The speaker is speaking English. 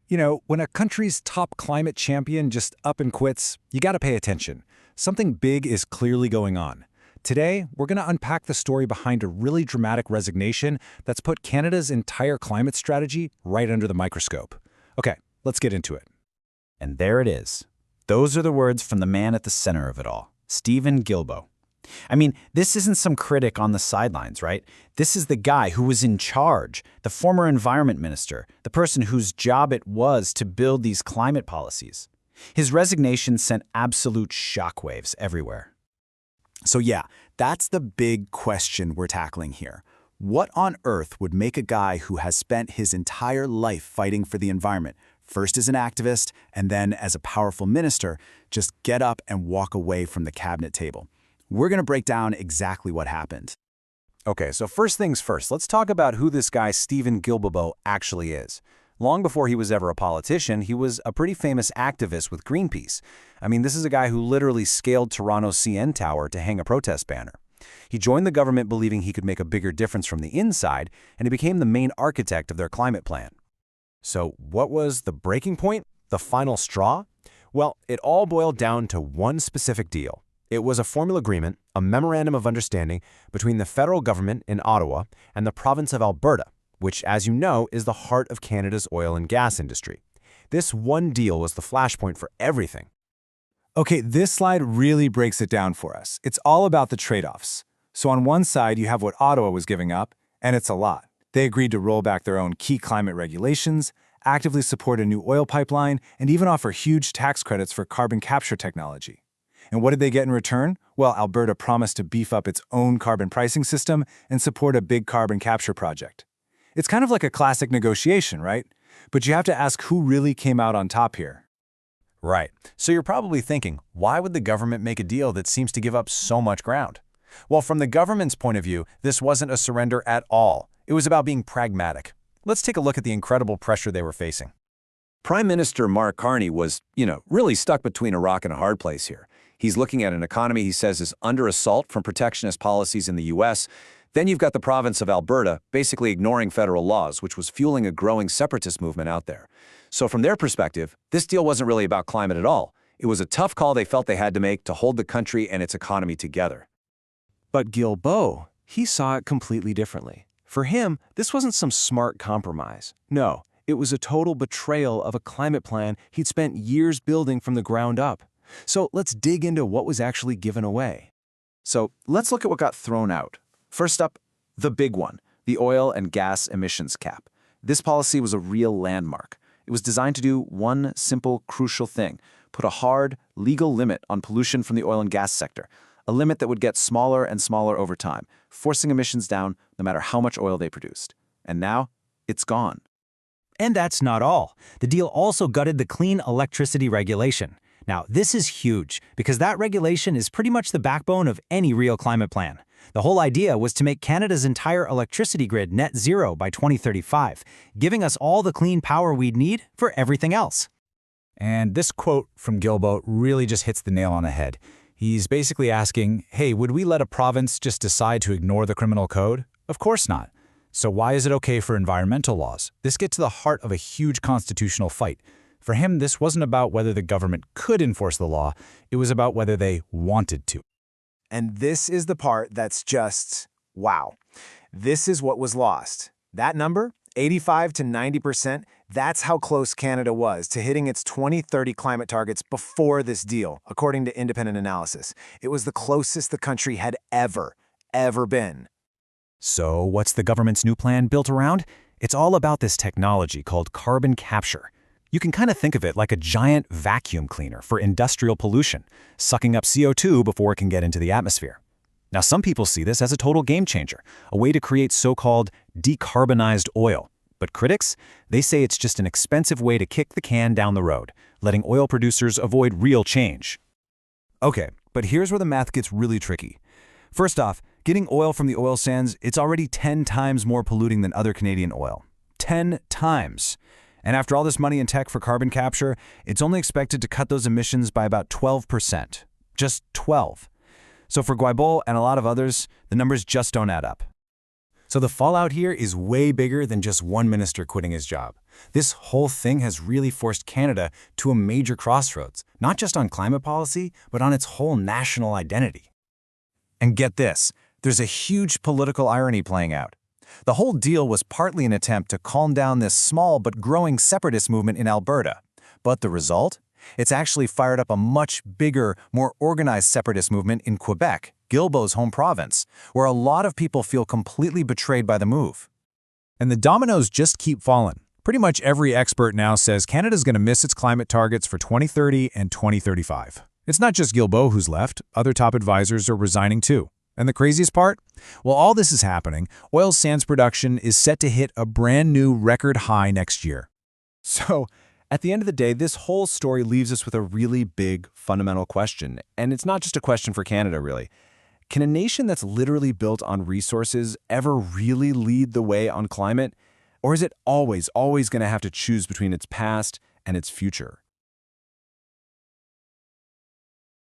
When a country's top climate champion just up and quits, you gotta pay attention. Something big is clearly going on. Today, we're gonna unpack the story behind a really dramatic resignation that's put Canada's entire climate strategy right under the microscope. Okay, let's get into it. And there it is. Those are the words from the man at the center of it all, Stephen Guilbeault. I mean, this isn't some critic on the sidelines, right? This is the guy who was in charge, the former environment minister, the person whose job it was to build these climate policies. His resignation sent absolute shockwaves everywhere. So yeah, that's the big question we're tackling here. What on earth would make a guy who has spent his entire life fighting for the environment, first as an activist and then as a powerful minister, just get up and walk away from the cabinet table? We're going to break down exactly what happened. Okay, so first things first, let's talk about who this guy Stephen Guilbeault actually is. Long before he was ever a politician, he was a pretty famous activist with Greenpeace. I mean, this is a guy who literally scaled Toronto's CN Tower to hang a protest banner. He joined the government believing he could make a bigger difference from the inside, and he became the main architect of their climate plan. So what was the breaking point? The final straw? Well, it all boiled down to one specific deal. It was a formal agreement, a memorandum of understanding between the federal government in Ottawa and the province of Alberta, which, as you know, is the heart of Canada's oil and gas industry. This one deal was the flashpoint for everything. Okay, this slide really breaks it down for us. It's all about the trade-offs. So on one side, you have what Ottawa was giving up, and it's a lot. They agreed to roll back their own key climate regulations, actively support a new oil pipeline, and even offer huge tax credits for carbon capture technology. And what did they get in return? Well, Alberta promised to beef up its own carbon pricing system and support a big carbon capture project. It's kind of like a classic negotiation, right? But you have to ask who really came out on top here. Right. So you're probably thinking, why would the government make a deal that seems to give up so much ground? Well, from the government's point of view, this wasn't a surrender at all. It was about being pragmatic. Let's take a look at the incredible pressure they were facing. Prime Minister Mark Carney was, really stuck between a rock and a hard place here. He's looking at an economy he says is under assault from protectionist policies in the U.S. Then you've got the province of Alberta basically ignoring federal laws, which was fueling a growing separatist movement out there. So from their perspective, this deal wasn't really about climate at all. It was a tough call they felt they had to make to hold the country and its economy together. But Guilbeault, he saw it completely differently. For him, this wasn't some smart compromise. No, it was a total betrayal of a climate plan he'd spent years building from the ground up. So let's dig into what was actually given away. So let's look at what got thrown out. First up, the big one, the oil and gas emissions cap. This policy was a real landmark. It was designed to do one simple, crucial thing: put a hard, legal limit on pollution from the oil and gas sector, a limit that would get smaller and smaller over time, forcing emissions down no matter how much oil they produced. And now, it's gone. And that's not all. The deal also gutted the Clean Electricity Regulation. Now, this is huge because that regulation is pretty much the backbone of any real climate plan. The whole idea was to make Canada's entire electricity grid net zero by 2035, giving us all the clean power we'd need for everything else. And this quote from Guilbeault really just hits the nail on the head. He's basically asking, hey, would we let a province just decide to ignore the criminal code? Of course not. So why is it okay for environmental laws? This gets to the heart of a huge constitutional fight. For him, this wasn't about whether the government could enforce the law. It was about whether they wanted to. And this is the part that's just, wow. This is what was lost. That number, 85 to 90%, that's how close Canada was to hitting its 2030 climate targets before this deal, according to independent analysis. It was the closest the country had ever been. So what's the government's new plan built around? It's all about this technology called carbon capture. You can kind of think of it like a giant vacuum cleaner for industrial pollution, sucking up CO2 before it can get into the atmosphere. Now, some people see this as a total game changer, a way to create so-called decarbonized oil. But critics, they say it's just an expensive way to kick the can down the road, letting oil producers avoid real change. Okay, but here's where the math gets really tricky. First off, getting oil from the oil sands, it's already 10 times more polluting than other Canadian oil. 10 times. And after all this money in tech for carbon capture, it's only expected to cut those emissions by about 12%. Just 12. So for Guilbeault and a lot of others, the numbers just don't add up. So the fallout here is way bigger than just one minister quitting his job. This whole thing has really forced Canada to a major crossroads, not just on climate policy, but on its whole national identity. And get this, there's a huge political irony playing out. The whole deal was partly an attempt to calm down this small but growing separatist movement in Alberta. But the result? It's actually fired up a much bigger, more organized separatist movement in Quebec, Guilbeault's home province, where a lot of people feel completely betrayed by the move. And the dominoes just keep falling. Pretty much every expert now says Canada's going to miss its climate targets for 2030 and 2035. It's not just Guilbeault who's left, other top advisors are resigning too. And the craziest part? While all this is happening, oil sands production is set to hit a brand new record high next year. So, at the end of the day, this whole story leaves us with a really big, fundamental question. And it's not just a question for Canada, really. Can a nation that's literally built on resources ever really lead the way on climate? Or is it always going to have to choose between its past and its future?